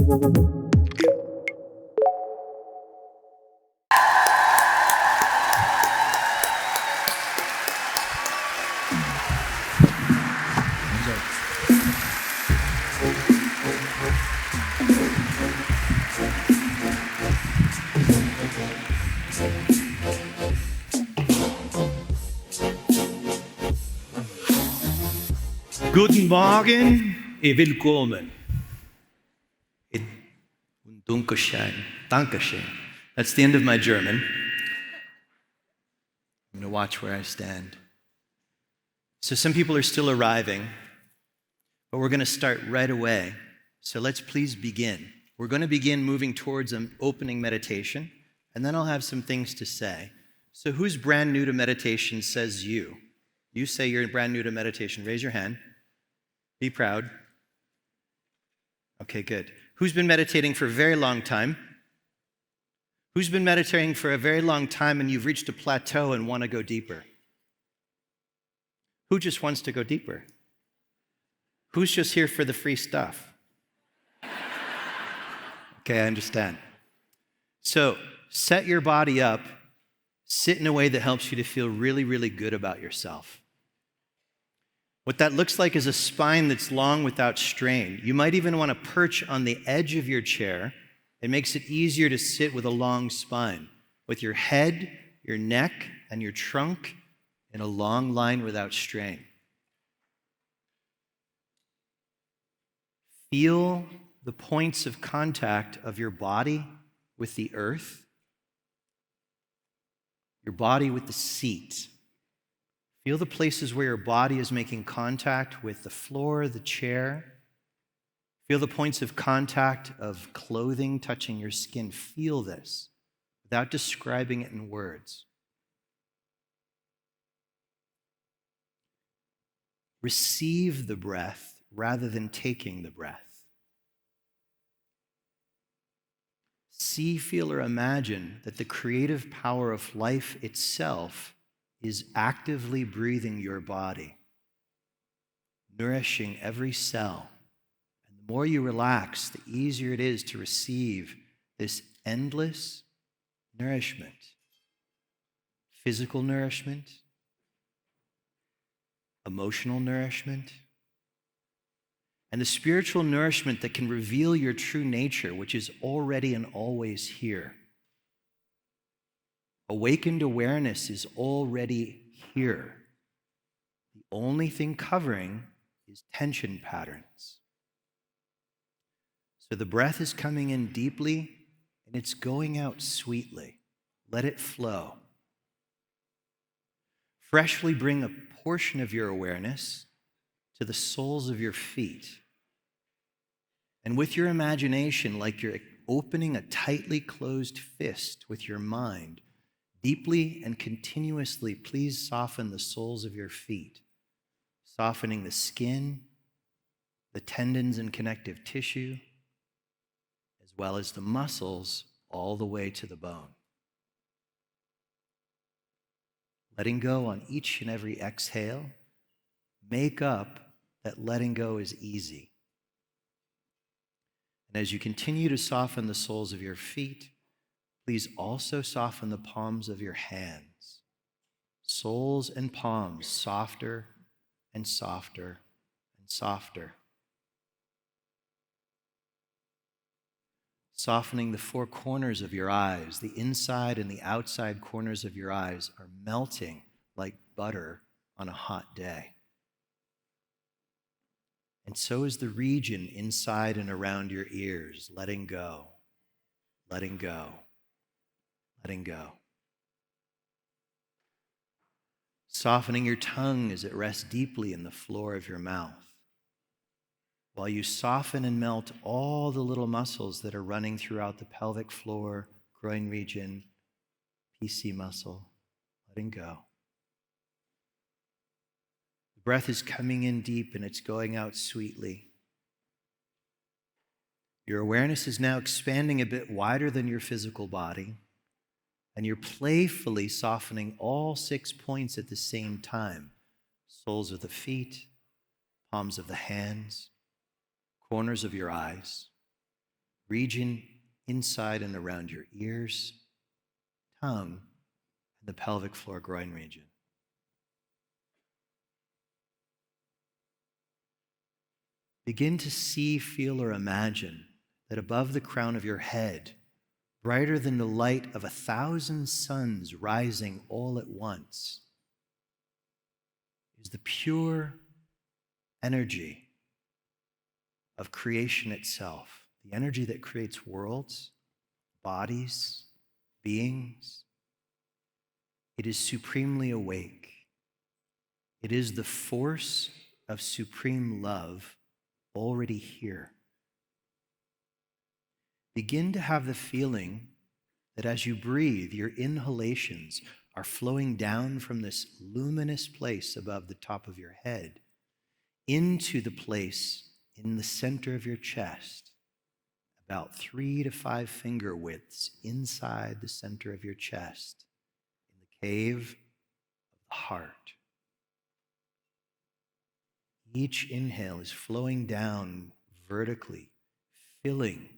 Guten Morgen und willkommen. Und Dankeschön. That's the end of my German. I'm going to watch where I stand. So some people are still arriving, but we're going to start right away. So let's please begin. We're going to begin moving towards an opening meditation, and then I'll have some things to say. So who's brand new to meditation says you? You say you're brand new to meditation. Raise your hand. Be proud. Okay, good. Who's been meditating for a very long time? Who's been meditating for a very long time and you've reached a plateau and want to go deeper? Who just wants to go deeper? Who's just here for the free stuff? Okay, I understand. So set your body up, sit in a way that helps you to feel really, really good about yourself. What that looks like is a spine that's long without strain. You might even want to perch on the edge of your chair. It makes it easier to sit with a long spine, with your head, your neck, and your trunk in a long line without strain. Feel the points of contact of your body with the earth, your body with the seat. Feel the places where your body is making contact with the floor, the chair. Feel the points of contact of clothing touching your skin. Feel this without describing it in words. Receive the breath rather than taking the breath. See, feel, or imagine that the creative power of life itself is actively breathing your body, nourishing every cell. And the more you relax, the easier it is to receive this endless nourishment. Physical nourishment, emotional nourishment, and the spiritual nourishment that can reveal your true nature, which is already and always here. Awakened awareness is already here. The only thing covering is tension patterns. So the breath is coming in deeply and it's going out sweetly. Let it flow. Freshly bring a portion of your awareness to the soles of your feet. And with your imagination, like you're opening a tightly closed fist with your mind, deeply and continuously, please soften the soles of your feet, softening the skin, the tendons and connective tissue, as well as the muscles all the way to the bone. Letting go on each and every exhale, make up that letting go is easy. And as you continue to soften the soles of your feet, please also soften the palms of your hands. Soles and palms softer and softer and softer. Softening the four corners of your eyes. The inside and the outside corners of your eyes are melting like butter on a hot day. And so is the region inside and around your ears, letting go, letting go. Letting go. Softening your tongue as it rests deeply in the floor of your mouth. While you soften and melt all the little muscles that are running throughout the pelvic floor, groin region, PC muscle, letting go. The breath is coming in deep and it's going out sweetly. Your awareness is now expanding a bit wider than your physical body. And you're playfully softening all 6 points at the same time. Soles of the feet, palms of the hands, corners of your eyes. region inside and around your ears, tongue, and the pelvic floor groin region. Begin to see, feel, or imagine that above the crown of your head, brighter than the light of 1,000 suns rising all at once, is the pure energy of creation itself, the energy that creates worlds, bodies, beings. It is supremely awake. It is the force of supreme love already here. Begin to have the feeling that as you breathe, your inhalations are flowing down from this luminous place above the top of your head into the place in the center of your chest, about 3 to 5 finger widths inside the center of your chest, in the cave of the heart. Each inhale is flowing down vertically, filling,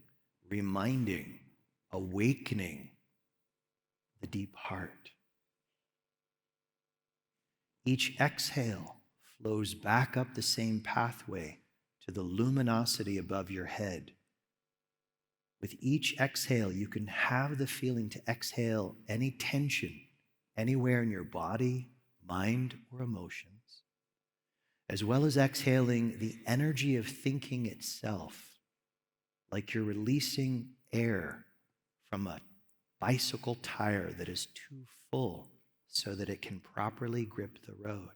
reminding, awakening the deep heart. Each exhale flows back up the same pathway to the luminosity above your head. With each exhale, you can have the feeling to exhale any tension anywhere in your body, mind, or emotions, as well as exhaling the energy of thinking itself, like you're releasing air from a bicycle tire that is too full so that it can properly grip the road.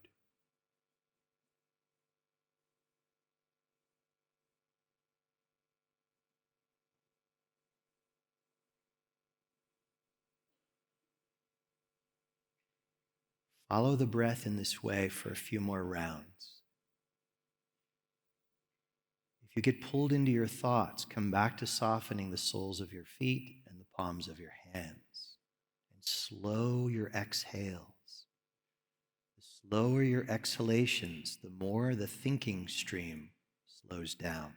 Follow the breath in this way for a few more rounds. If you get pulled into your thoughts, come back to softening the soles of your feet and the palms of your hands. And slow your exhales. The slower your exhalations, the more the thinking stream slows down.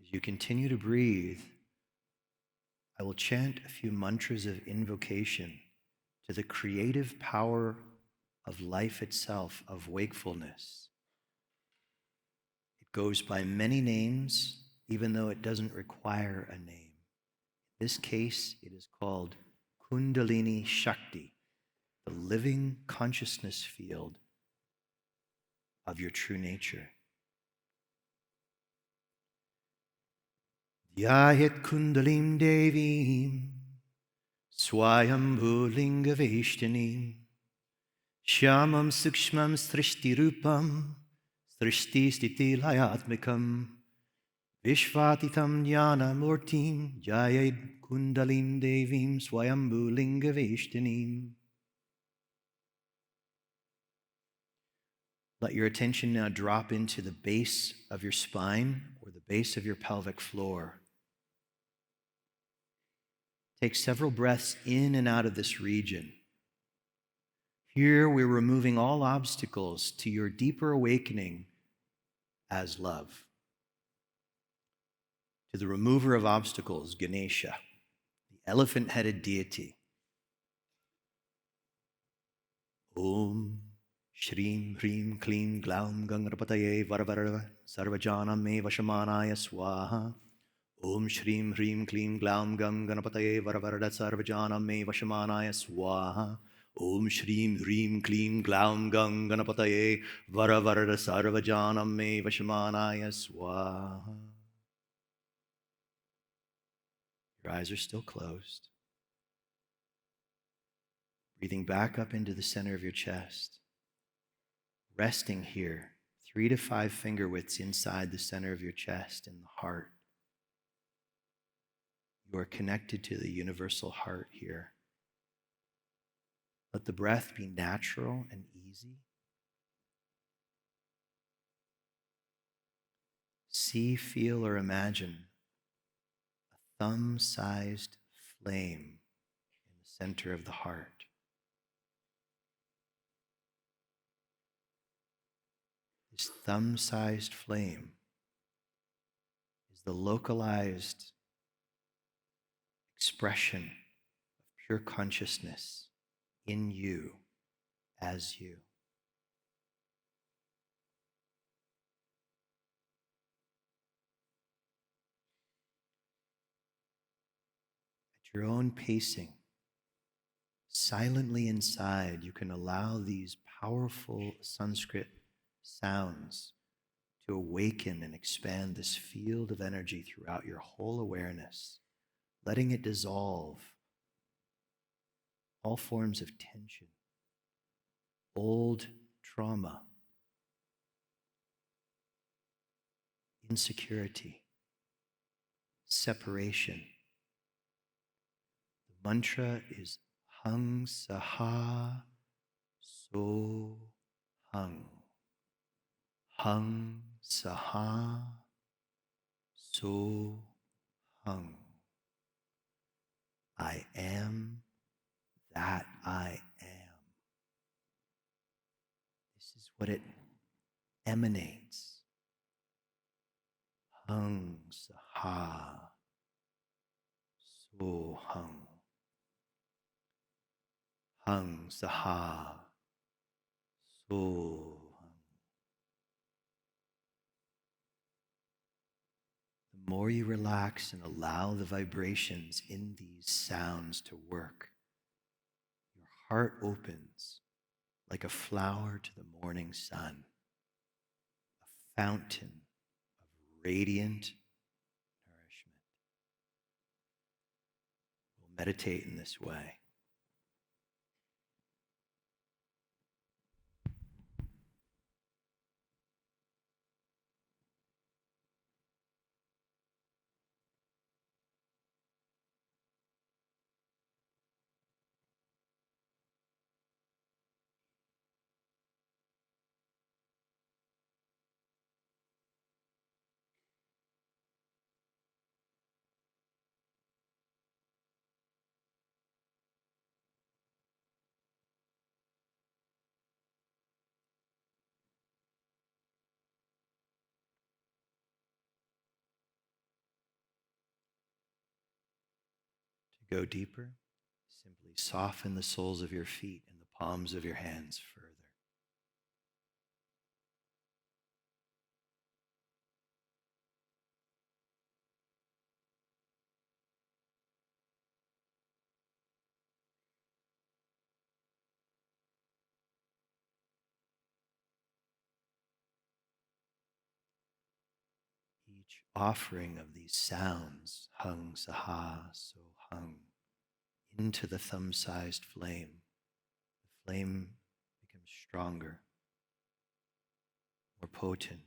As you continue to breathe, I will chant a few mantras of invocation to the creative power of life itself, of wakefulness. It goes by many names, even though it doesn't require a name. In this case, it is called Kundalini Shakti, the living consciousness field of your true nature. Dhyayat Kundalim Devim Swayambhu Lingaveshtanim Shyamam Sukshmam Srishti Rupam Srishti Stiti Layatmikam Vishvatitam Jnana Murtim Dhyayat Kundalim Devim Swayambhu Lingaveshtanim. Let your attention now drop into the base of your spine or the base of your pelvic floor. Take several breaths in and out of this region. Here we're removing all obstacles to your deeper awakening as love. To the remover of obstacles, Ganesha, the elephant-headed deity. Om Shrim Hrim Klim Glaum Gangrapataye Varavarava Sarvajanam Me Vashamanaya Swaha. Om Shrim Hrim Klim Glaum Gam Ganapataye Varavarada Sarvajanam Me Vashamanaya Swaha. Om Shrim Hrim Klim Glaum Gam Ganapataye Varavarada Sarvajanam Me Vashamanaya Swaha. Your eyes are still closed. Breathing back up into the center of your chest. Resting here, 3 to 5 finger widths inside the center of your chest in the heart. You are connected to the universal heart here. Let the breath be natural and easy. see, feel, or imagine a thumb-sized flame in the center of the heart. This thumb-sized flame is the localized expression of pure consciousness in you as you. At your own pacing, silently inside, you can allow these powerful Sanskrit sounds to awaken and expand this field of energy throughout your whole awareness, letting it dissolve all forms of tension, old trauma, insecurity, separation. The mantra is Hung Saha So Hung. Hung Saha So Hung. I am that I am. This is what it emanates. Hung Saha So Hung. Hung Saha So Hung. The more you relax and allow the vibrations in these sounds to work, your heart opens like a flower to the morning sun, a fountain of radiant nourishment. We'll meditate in this way. To go deeper, simply soften the soles of your feet and the palms of your hands further. Each offering of these sounds, hung, saha, so hung, into the thumb-sized flame, the flame becomes stronger, more potent,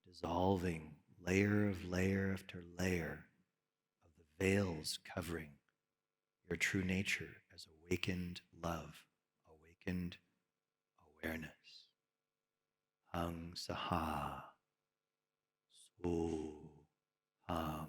dissolving layer after layer of the veils covering your true nature as awakened love, awakened awareness. Hung Saha So Hung.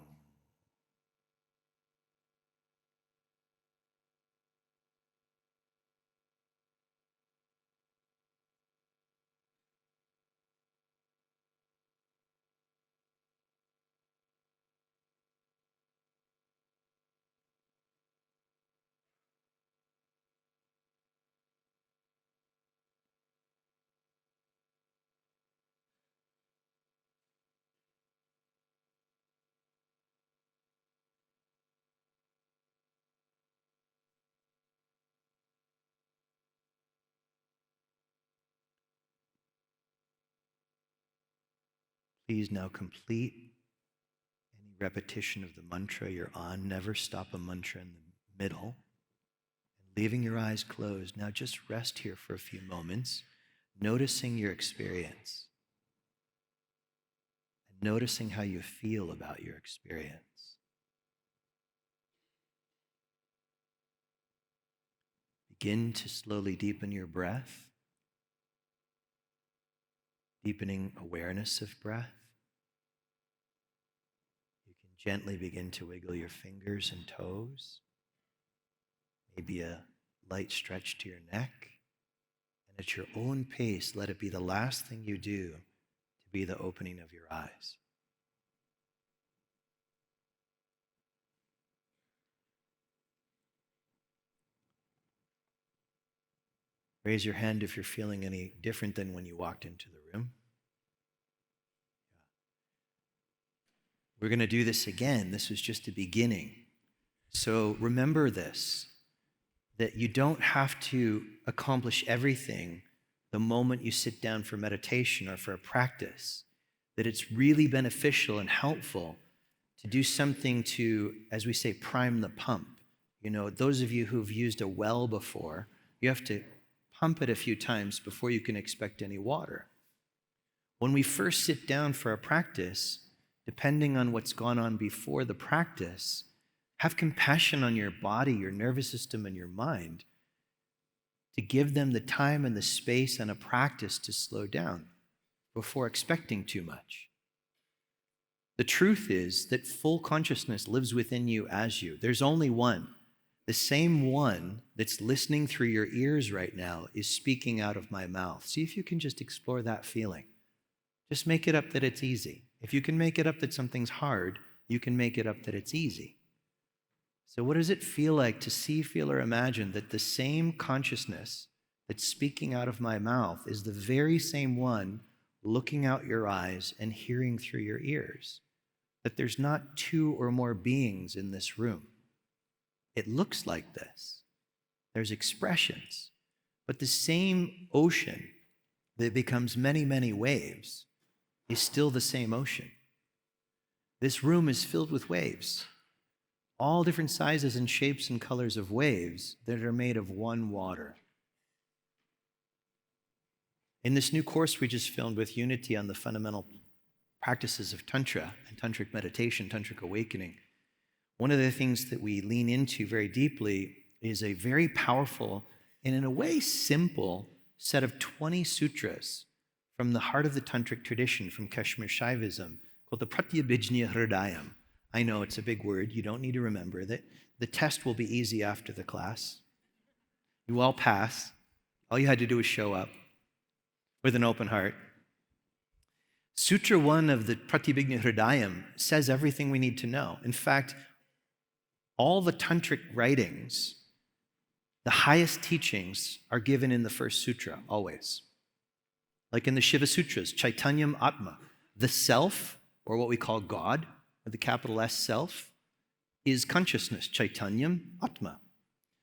Please now complete any repetition of the mantra you're on. Never stop a mantra in the middle. And leaving your eyes closed, now just rest here for a few moments, noticing your experience and noticing how you feel about your experience. Begin to slowly deepen your breath, deepening awareness of breath. Gently begin to wiggle your fingers and toes. Maybe a light stretch to your neck. And at your own pace, let it be the last thing you do to be the opening of your eyes. Raise your hand if you're feeling any different than when you walked into the room. We're going to do this again. This was just a beginning. So remember this, that you don't have to accomplish everything the moment you sit down for meditation or for a practice, that it's really beneficial and helpful to do something to, as we say, prime the pump. You know, those of you who've used a well before, you have to pump it a few times before you can expect any water. When we first sit down for a practice, depending on what's gone on before the practice, have compassion on your body, your nervous system, and your mind to give them the time and the space and a practice to slow down before expecting too much. The truth is that full consciousness lives within you as you. There's only one. The same one that's listening through your ears right now is speaking out of my mouth. See if you can just explore that feeling. Just make it up that it's easy. If you can make it up that something's hard, you can make it up that it's easy. So what does it feel like to see, feel, or imagine that the same consciousness that's speaking out of my mouth is the very same one looking out your eyes and hearing through your ears? That there's not two or more beings in this room. It looks like this. There's expressions, but the same ocean that becomes many, many waves is still the same ocean. This room is filled with waves, all different sizes and shapes and colors of waves that are made of one water. In this new course we just filmed with Unity on the fundamental practices of Tantra and Tantric meditation, Tantric awakening, one of the things that we lean into very deeply is a very powerful and in a way simple set of 20 sutras from the heart of the Tantric tradition, from Kashmir Shaivism, called the Pratyabhijñana Hridayam. I know it's a big word. You don't need to remember that. The test will be easy after the class. You all pass. All you had to do was show up with an open heart. Sutra 1 of the Pratyabhijñana Hridayam says everything we need to know. In fact, all the Tantric writings, the highest teachings are given in the first sutra, always. Like in the Shiva Sutras, Chaitanyam Atma, the self, or what we call God, or the capital S self, is consciousness, Chaitanyam Atma.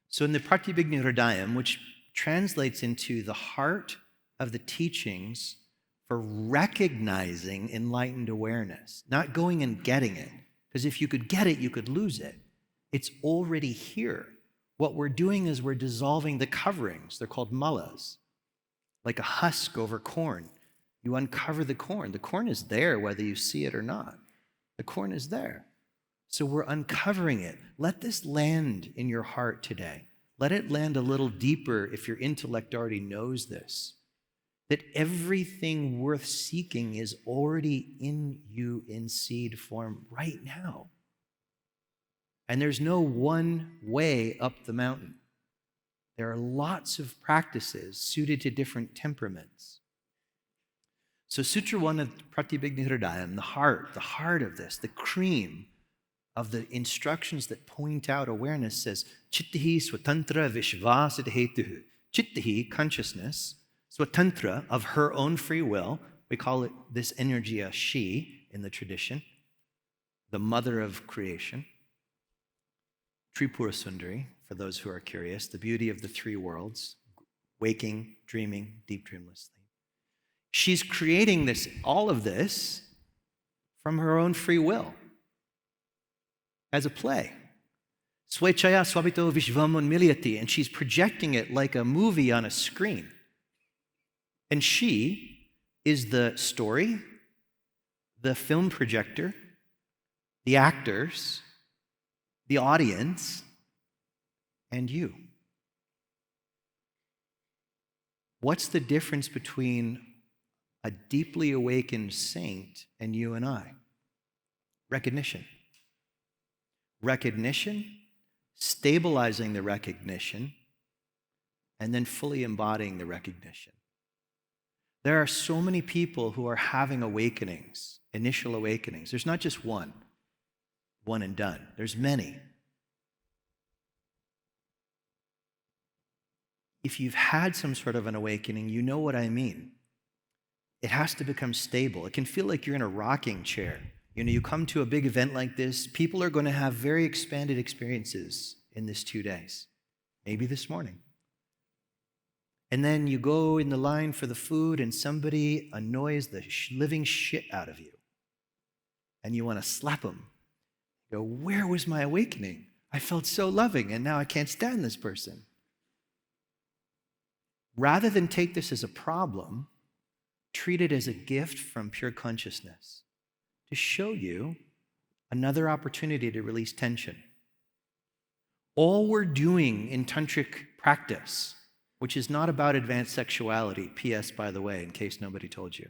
So in the Pratyabhijñana Hridayam, which translates into the heart of the teachings for recognizing enlightened awareness, not going and getting it, because if you could get it, you could lose it. It's already here. What we're doing is we're dissolving the coverings. They're called malas, like a husk over corn. You uncover the corn. The corn is there whether you see it or not. The corn is there. So we're uncovering it. Let this land in your heart today. Let it land a little deeper if your intellect already knows this. That everything worth seeking is already in you in seed form right now. And there's no one way up the mountain. There are lots of practices suited to different temperaments. So Sutra 1 of Pratyabhijñana Hridayam, the heart of this, the cream of the instructions that point out awareness says, Chittahi swatantra vishvasiddhetuhu. Chittahi, consciousness, swatantra, of her own free will. We call it this energy a she in the tradition, the mother of creation. Tripura Sundari, for those who are curious, the beauty of the three worlds, waking, dreaming, deep dreamless sleep. She's creating this, all of this, from her own free will, as a play. Swechaya swabito vishvam unmilyati, and she's projecting it like a movie on a screen. And she is the story, the film projector, the actors, the audience, and you. What's the difference between a deeply awakened saint and you and I? Recognition. recognition, stabilizing the recognition, and then fully embodying the recognition. There are so many people who are having awakenings, initial awakenings. There's not just one and done. There's many. If you've had some sort of an awakening, you know what I mean. It has to become stable. It can feel like you're in a rocking chair. You come to a big event like this, people are going to have very expanded experiences in this 2 days, maybe this morning. And then you go in the line for the food and somebody annoys the living shit out of you. And you want to slap them. You go, where was my awakening? I felt so loving and now I can't stand this person. Rather than take this as a problem, treat it as a gift from pure consciousness to show you another opportunity to release tension. All we're doing in tantric practice, which is not about advanced sexuality, P.S. by the way, in case nobody told you.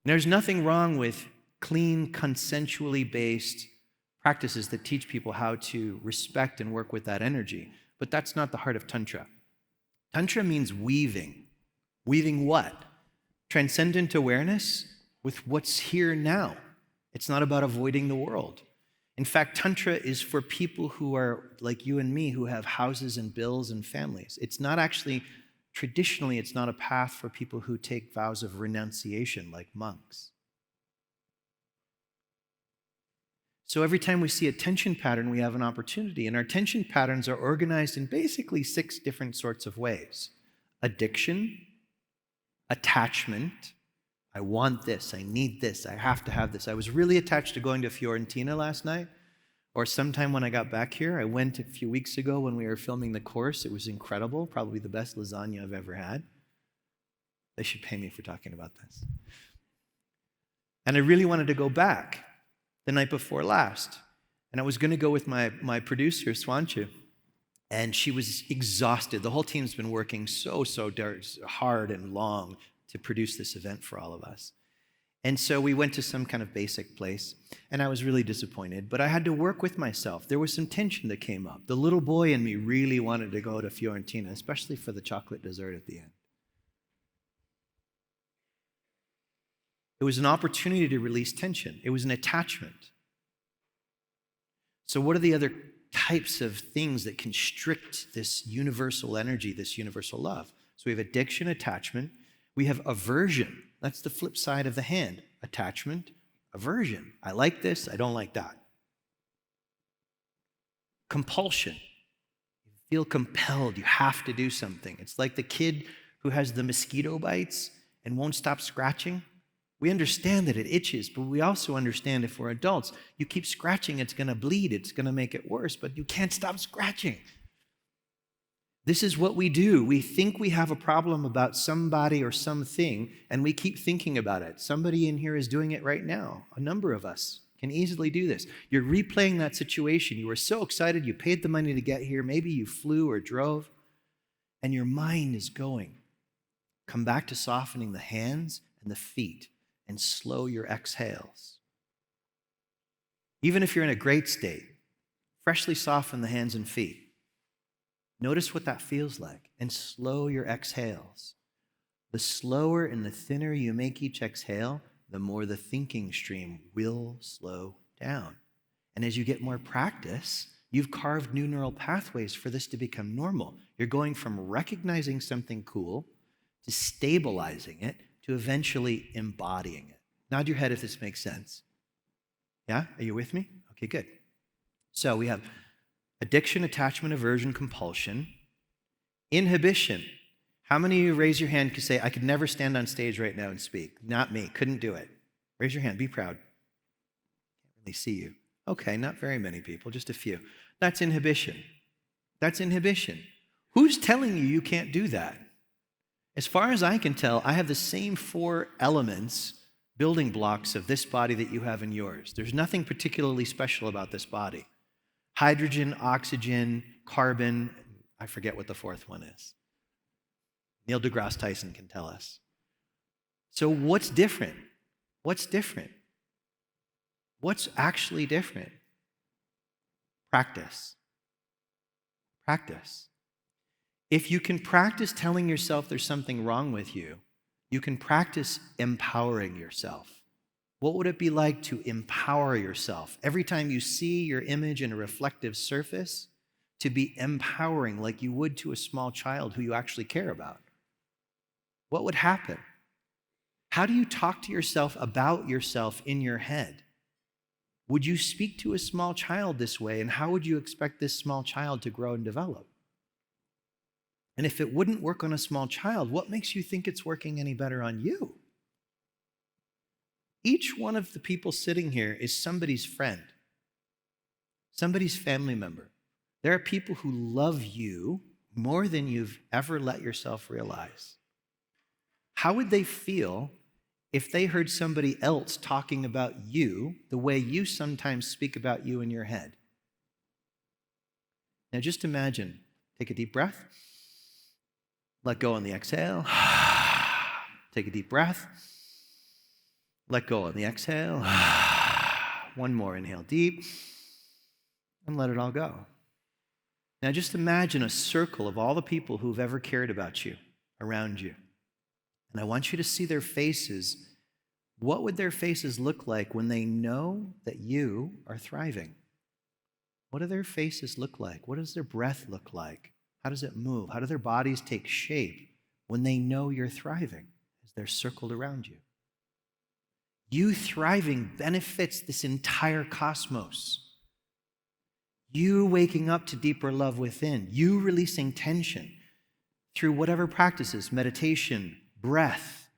There's nothing wrong with clean, consensually based practices that teach people how to respect and work with that energy, but that's not the heart of Tantra. Tantra means weaving. Weaving what? Transcendent awareness with what's here now. It's not about avoiding the world. In fact, Tantra is for people who are like you and me, who have houses and bills and families. It's not actually, traditionally, it's not a path for people who take vows of renunciation like monks. So every time we see a tension pattern, we have an opportunity. And our tension patterns are organized in basically 6 different sorts of ways. Addiction, attachment. I want this, I need this, I have to have this. I was really attached to going to Fiorentina last night, or sometime when I got back here. I went a few weeks ago when we were filming the course. It was incredible, probably the best lasagna I've ever had. They should pay me for talking about this. And I really wanted to go back the night before last. And I was going to go with my producer, Swanchu, and she was exhausted. The whole team's been working so hard and long to produce this event for all of us. And so we went to some kind of basic place, and I was really disappointed, but I had to work with myself. There was some tension that came up. The little boy in me really wanted to go to Fiorentina, especially for the chocolate dessert at the end. It was an opportunity to release tension. It was an attachment. So what are the other types of things that constrict this universal energy, this universal love? So we have addiction, attachment. We have aversion. That's the flip side of the hand. Attachment, aversion. I like this, I don't like that. Compulsion. You feel compelled, you have to do something. It's like the kid who has the mosquito bites and won't stop scratching. We understand that it itches, but we also understand if we're adults, you keep scratching, it's going to bleed, it's going to make it worse, but you can't stop scratching. This is what we do. We think we have a problem about somebody or something, and we keep thinking about it. Somebody in here is doing it right now. A number of us can easily do this. You're replaying that situation. You were so excited, you paid the money to get here. Maybe you flew or drove, and your mind is going. Come back to softening the hands and the feet, and slow your exhales. Even if you're in a great state, freshly soften the hands and feet. Notice what that feels like, and slow your exhales. The slower and the thinner you make each exhale, the more the thinking stream will slow down. And as you get more practice, you've carved new neural pathways for this to become normal. You're going from recognizing something cool to stabilizing it to eventually embodying it. Nod your head if this makes sense. Yeah? Are you with me? Okay, good. So we have addiction, attachment, aversion, compulsion. Inhibition. How many of you raise your hand could say, I could never stand on stage right now and speak? Not me. Couldn't do it. Raise your hand. Be proud. Can't really see you. Okay, not very many people, just a few. That's inhibition. That's inhibition. Who's telling you you can't do that? As far as I can tell, I have the same 4 elements, building blocks of this body that you have in yours. There's nothing particularly special about this body. Hydrogen, oxygen, carbon, I forget what the 4th one is. Neil deGrasse Tyson can tell us. So what's different? What's different? What's actually different? Practice. Practice. If you can practice telling yourself there's something wrong with you, you can practice empowering yourself. What would it be like to empower yourself? Every time you see your image in a reflective surface, to be empowering like you would to a small child who you actually care about. What would happen? How do you talk to yourself about yourself in your head? Would you speak to a small child this way, and how would you expect this small child to grow and develop? And if it wouldn't work on a small child, what makes you think it's working any better on you? Each one of the people sitting here is somebody's friend, somebody's family member. There are people who love you more than you've ever let yourself realize. How would they feel if they heard somebody else talking about you the way you sometimes speak about you in your head? Now just imagine, take a deep breath, let go on the exhale, take a deep breath, let go on the exhale, one more, inhale deep, and let it all go. Now just imagine a circle of all the people who've ever cared about you around you. And I want you to see their faces. What would their faces look like when they know that you are thriving? What do their faces look like? What does their breath look like? How does it move? How do their bodies take shape when they know you're thriving as they're circled around you? You thriving benefits this entire cosmos. You waking up to deeper love within, you releasing tension through whatever practices, meditation, breath,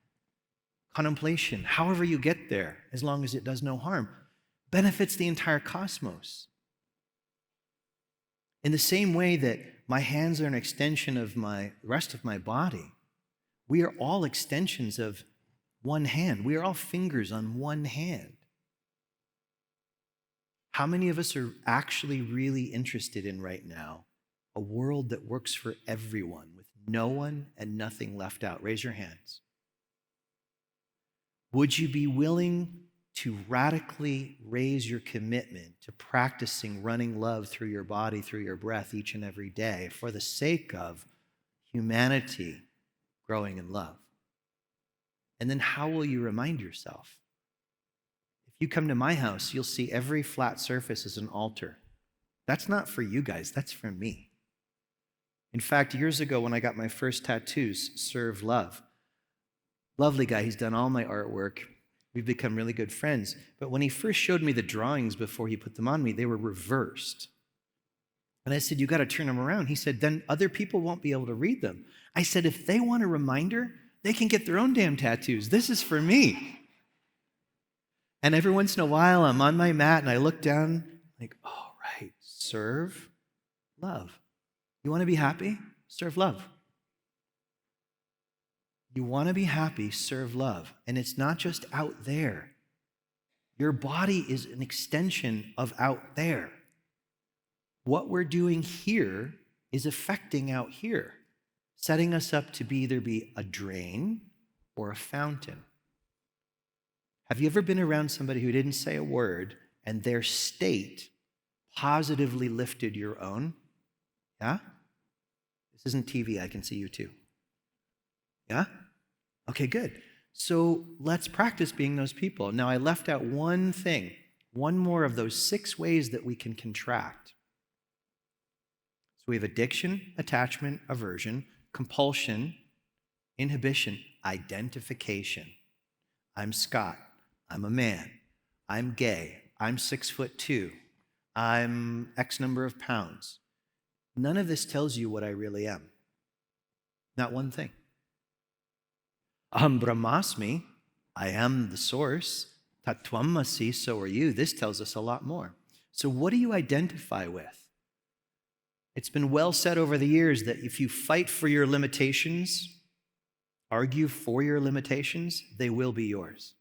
contemplation, however you get there, as long as it does no harm, benefits the entire cosmos. In the same way that my hands are an extension of the rest of my body, we are all extensions of one hand. We are all fingers on one hand. How many of us are actually really interested in right now a world that works for everyone with no one and nothing left out? Raise your hands. Would you be willing to radically raise your commitment to practicing running love through your body, through your breath each and every day for the sake of humanity growing in love? And then how will you remind yourself? If you come to my house, you'll see every flat surface is an altar. That's not for you guys, that's for me. In fact, years ago when I got my first tattoos, Serve Love, lovely guy, he's done all my artwork. We've become really good friends. But when he first showed me the drawings before he put them on me, they were reversed. And I said, you got to turn them around. He said, then other people won't be able to read them. I said, if they want a reminder, they can get their own damn tattoos. This is for me. And every once in a while, I'm on my mat and I look down, like, oh, right, serve love. You want to be happy? Serve love. You want to be happy? Serve love. And it's not just out there. Your body is an extension of out there. What we're doing here is affecting out here, setting us up to either be a drain or a fountain. Have you ever been around somebody who didn't say a word and their state positively lifted your own? Yeah? This isn't TV, I can see you too. Yeah? Okay, good. So let's practice being those people. Now, I left out one thing, one more of those 6 ways that we can contract. So we have addiction, attachment, aversion, compulsion, inhibition, identification. I'm Scott. I'm a man. I'm gay. I'm 6'2". I'm X number of pounds. None of this tells you what I really am. Not one thing. Aham Brahmasmi, I am the source. Tattvamasi, so are you. This tells us a lot more. So what do you identify with? It's been well said over the years that if you fight for your limitations, argue for your limitations, they will be yours.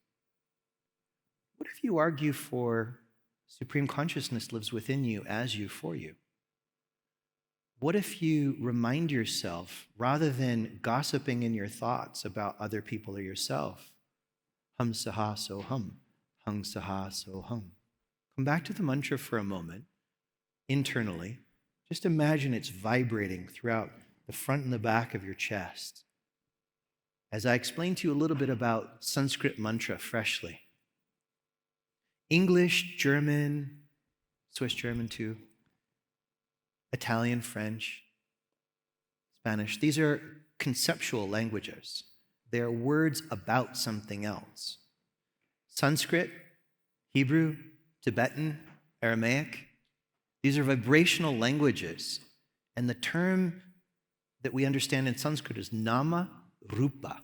What if you argue for supreme consciousness lives within you, as you, for you? What if you remind yourself, rather than gossiping in your thoughts about other people or yourself, hum saha so hum, hung saha so hum. Come back to the mantra for a moment. internally. Just imagine it's vibrating throughout the front and the back of your chest. As I explained to you a little bit about Sanskrit mantra freshly. English, German, Swiss German too, Italian, French, Spanish, these are conceptual languages. They are words about something else. Sanskrit, Hebrew, Tibetan, Aramaic, these are vibrational languages. And the term that we understand in Sanskrit is nama rupa.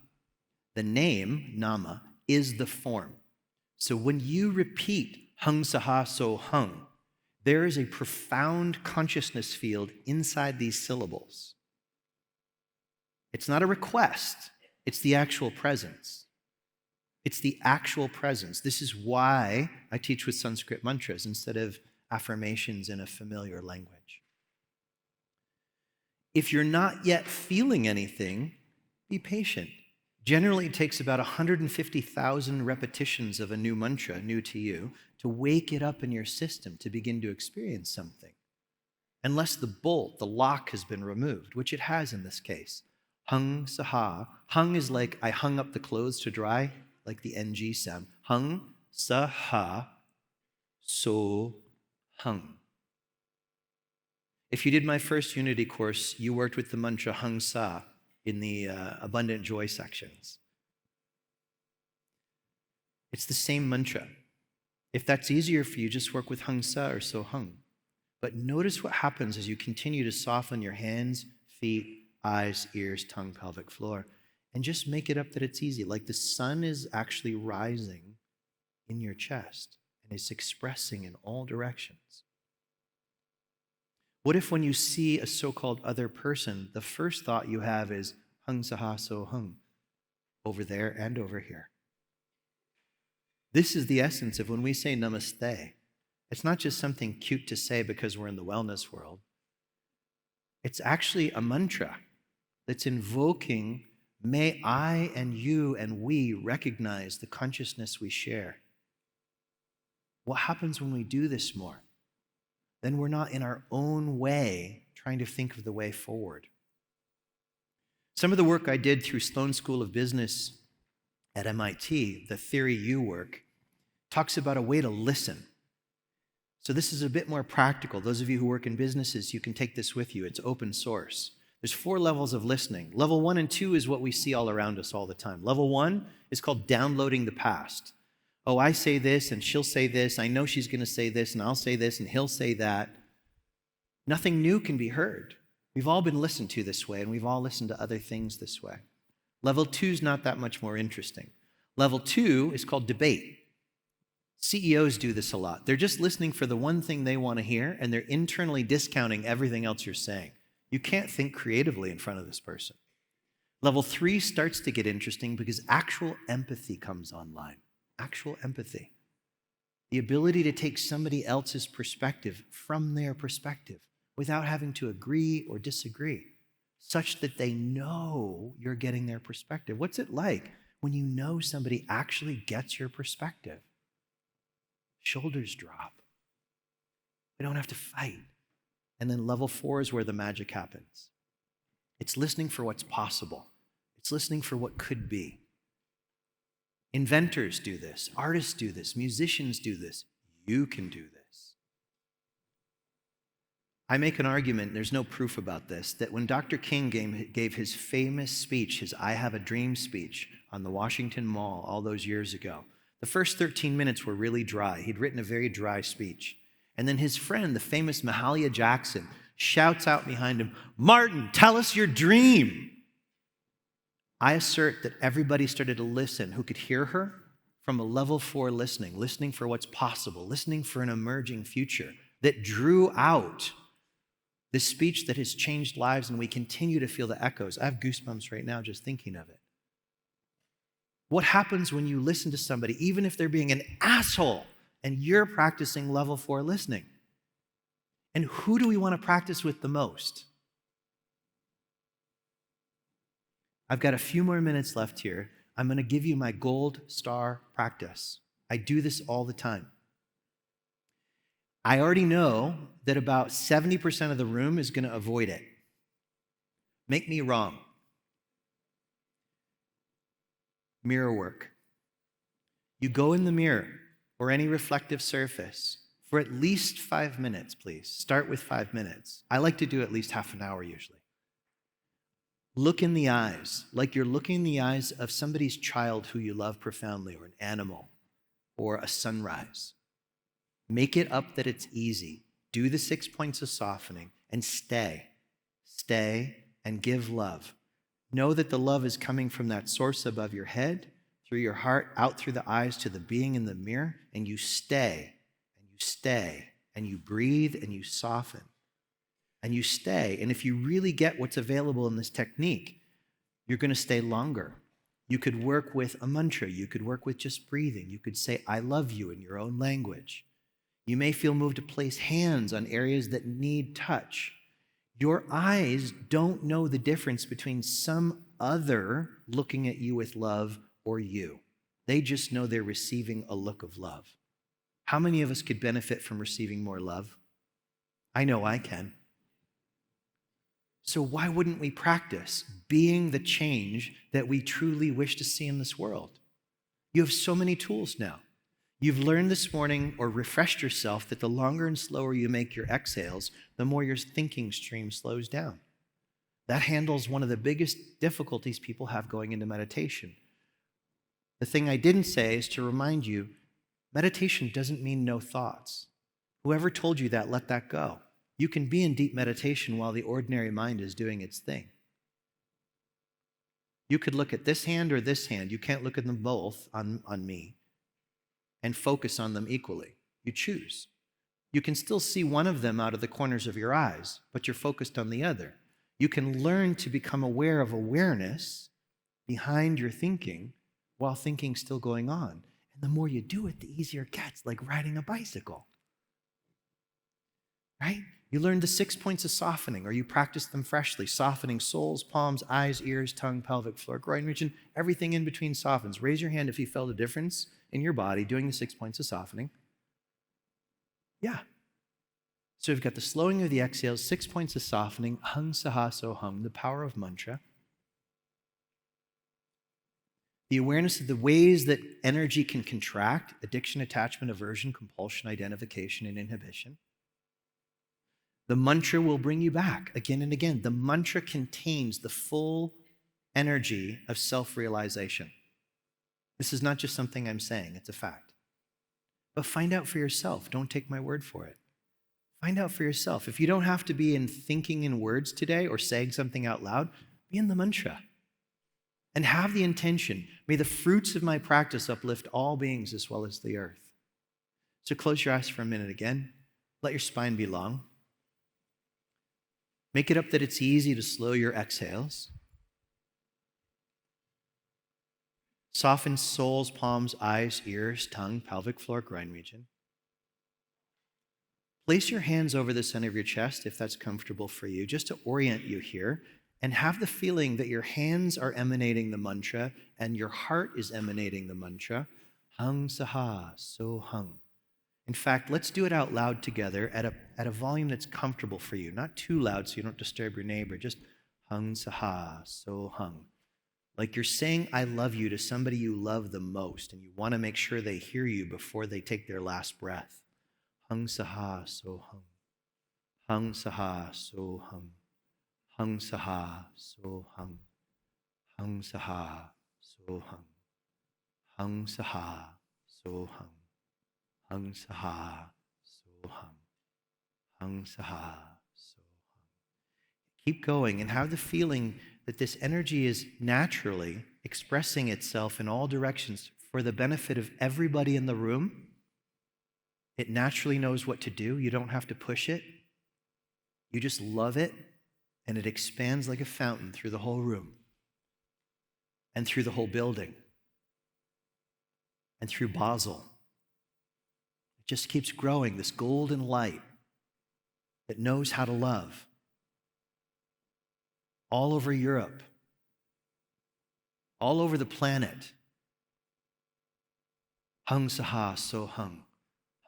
The name, nama, is the form. So when you repeat hung saha so hung, there is a profound consciousness field inside these syllables. It's not a request, it's the actual presence. It's the actual presence. This is why I teach with Sanskrit mantras instead of affirmations in a familiar language. If you're not yet feeling anything, be patient. Generally, it takes about 150,000 repetitions of a new mantra, new to you, to wake it up in your system to begin to experience something. Unless the bolt, the lock has been removed, which it has in this case. Hung saha. Hung is like I hung up the clothes to dry, like the NG sound. Hung saha so hung. If you did my first Unity course, you worked with the mantra hung sa in the abundant joy sections. It's the same mantra. If that's easier for you, just work with hung sa or so hung. But notice what happens as you continue to soften your hands, feet, eyes, ears, tongue, pelvic floor, and just make it up that it's easy. Like the sun is actually rising in your chest and is expressing in all directions. What if when you see a so-called other person, the first thought you have is hung saha so hung, over there and over here? This is the essence of when we say namaste. It's not just something cute to say because we're in the wellness world. It's actually a mantra that's invoking, may I and you and we recognize the consciousness we share. What happens when we do this more? Then we're not in our own way trying to think of the way forward. Some of the work I did through Sloan School of Business at MIT, the Theory U work, talks about a way to listen. So this is a bit more practical. Those of you who work in businesses, you can take this with you. It's open source. There's 4 levels of listening. Level 1 and 2 is what we see all around us all the time. Level 1 is called downloading the past. Oh, I say this and she'll say this. I know she's going to say this and I'll say this and he'll say that. Nothing new can be heard. We've all been listened to this way and we've all listened to other things this way. Level 2 is not that much more interesting. Level 2 is called debate. CEOs do this a lot. They're just listening for the one thing they want to hear and they're internally discounting everything else you're saying. You can't think creatively in front of this person. Level 3 starts to get interesting because actual empathy comes online. Actual empathy. The ability to take somebody else's perspective from their perspective without having to agree or disagree, such that they know you're getting their perspective. What's it like when you know somebody actually gets your perspective? Shoulders drop. We don't have to fight. And then level 4 is where the magic happens. It's listening for what's possible. It's listening for what could be. Inventors do this. Artists do this. Musicians do this. You can do this. I make an argument, there's no proof about this, that when Dr. King gave his famous speech, his I Have a Dream speech on the Washington Mall all those years ago, the first 13 minutes were really dry. He'd written a very dry speech. And then his friend, the famous Mahalia Jackson, shouts out behind him, "Martin, tell us your dream." I assert that everybody started to listen who could hear her from a level 4 listening for what's possible, listening for an emerging future that drew out this speech that has changed lives, and we continue to feel the echoes. I have goosebumps right now just thinking of it. What happens when you listen to somebody, even if they're being an asshole, and you're practicing level 4 listening? And who do we want to practice with the most? I've got a few more minutes left here. I'm going to give you my gold star practice. I do this all the time. I already know that about 70% of the room is going to avoid it. Make me wrong. Mirror work. You go in the mirror or any reflective surface for at least 5 minutes, please. Start with 5 minutes. I like to do at least half an hour usually. Look in the eyes, like you're looking in the eyes of somebody's child who you love profoundly, or an animal, or a sunrise. Make it up that it's easy. Do the 6 points of softening and stay. Stay and give love. Know that the love is coming from that source above your head, through your heart, out through the eyes to the being in the mirror, and you stay, and you stay, and you breathe, and you soften, and you stay. And if you really get what's available in this technique, you're going to stay longer. You could work with a mantra. You could work with just breathing. You could say, I love you in your own language. You may feel moved to place hands on areas that need touch. Your eyes don't know the difference between some other looking at you with love or you. They just know they're receiving a look of love. How many of us could benefit from receiving more love? I know I can. So why wouldn't we practice being the change that we truly wish to see in this world? You have so many tools now. You've learned this morning or refreshed yourself that the longer and slower you make your exhales, the more your thinking stream slows down. That handles one of the biggest difficulties people have going into meditation. The thing I didn't say is to remind you, meditation doesn't mean no thoughts. Whoever told you that, let that go. You can be in deep meditation while the ordinary mind is doing its thing. You could look at this hand or this hand. You can't look at them both on me and focus on them equally. You choose. You can still see one of them out of the corners of your eyes, but you're focused on the other. You can learn to become aware of awareness behind your thinking while thinking's still going on. And the more you do it, the easier it gets, like riding a bicycle. Right? You learn the 6 points of softening, or you practice them freshly. Softening soles, palms, eyes, ears, tongue, pelvic floor, groin region, everything in between softens. Raise your hand if you felt a difference in your body doing the 6 points of softening. Yeah. So we've got the slowing of the exhales, 6 points of softening, hung saha so hung, the power of mantra. The awareness of the ways that energy can contract, addiction, attachment, aversion, compulsion, identification, and inhibition. The mantra will bring you back again and again. The mantra contains the full energy of self-realization. This is not just something I'm saying, it's a fact. But find out for yourself. Don't take my word for it. Find out for yourself. If you don't have to be in thinking in words today or saying something out loud, be in the mantra. And have the intention, may the fruits of my practice uplift all beings as well as the earth. So close your eyes for a minute again. Let your spine be long. Make it up that it's easy to slow your exhales. Soften soles, palms, eyes, ears, tongue, pelvic floor, groin region. Place your hands over the center of your chest if that's comfortable for you, just to orient you here, and have the feeling that your hands are emanating the mantra and your heart is emanating the mantra. Hung saha, so hung. In fact, let's do it out loud together at a volume that's comfortable for you. Not too loud so you don't disturb your neighbor. Just hung saha, so hung. Like you're saying I love you to somebody you love the most and you want to make sure they hear you before they take their last breath. Hung saha, so hung. Hung saha, so hung. Hung saha, so hung. Hung saha, so hung. Hung saha, so hung. Hung saha, so hung. Hung saha, so hung. Keep going and have the feeling that this energy is naturally expressing itself in all directions for the benefit of everybody in the room. It naturally knows what to do. You don't have to push it. You just love it, and it expands like a fountain through the whole room and through the whole building and through Basel. It just keeps growing, this golden light that knows how to love all over Europe, all over the planet. Hung saha, so hung.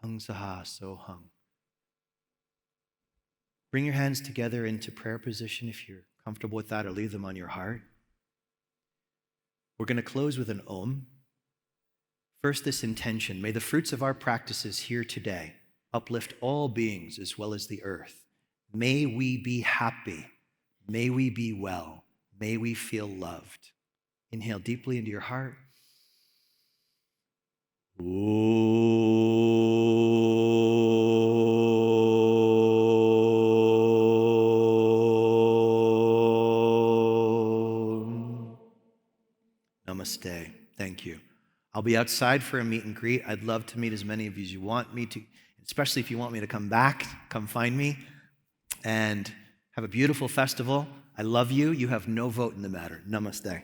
Hung saha, so hung. Bring your hands together into prayer position if you're comfortable with that, or leave them on your heart. We're going to close with an Om. First, this intention: may the fruits of our practices here today uplift all beings as well as the earth. May we be happy. May we be well. May we feel loved. Inhale deeply into your heart. Namaste. Thank you. I'll be outside for a meet and greet. I'd love to meet as many of you as you want me to, especially if you want me to come back, come find me, and have a beautiful festival. I love you. You have no vote in the matter. Namaste.